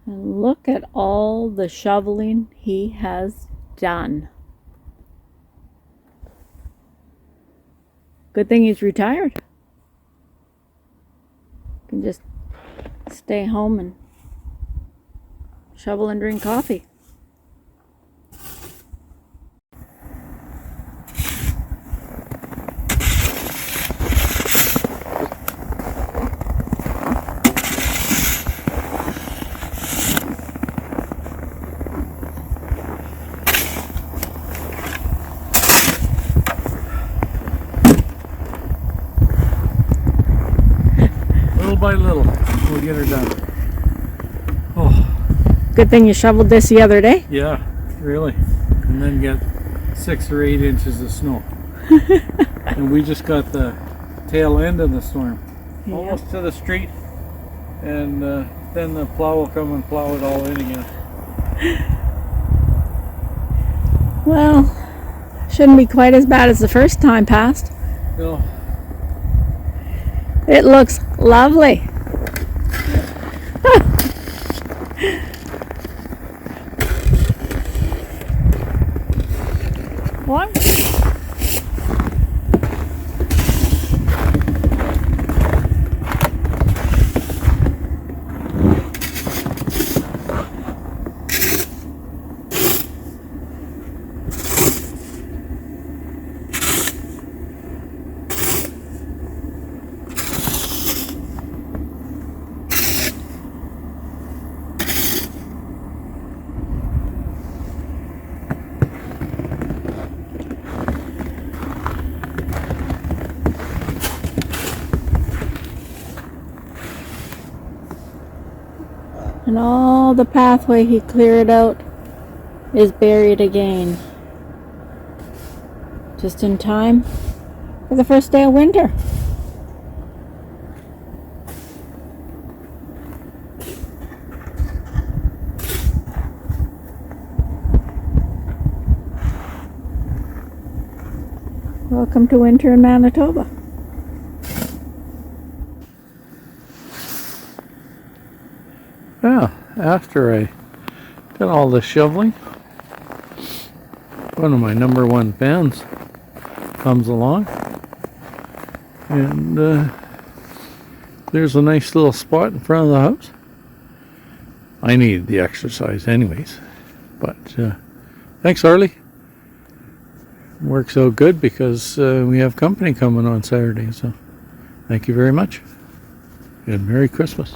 And look at all the shoveling he has done. Good thing he's retired. Can just stay home and shovel and drink coffee. Little by little, we'll get her done. Oh, Good thing you shoveled this the other day. yeah, really. And then get 6 or 8 inches of snow. And we just got the tail end of the storm, almost to the street, and then the plow will come and plow it all in again. Well, shouldn't be quite as bad as the first time passed. No, It looks lovely. What? And all the pathway he cleared out is buried again. Just in time for the first day of winter. Welcome to winter in Manitoba. yeah, after I did all the shoveling, one of my #1 fans comes along, and there's a nice little spot in front of the house. I needed the exercise anyways, but thanks, Harley. Works out good because we have company coming on Saturday, so thank you very much, and Merry Christmas.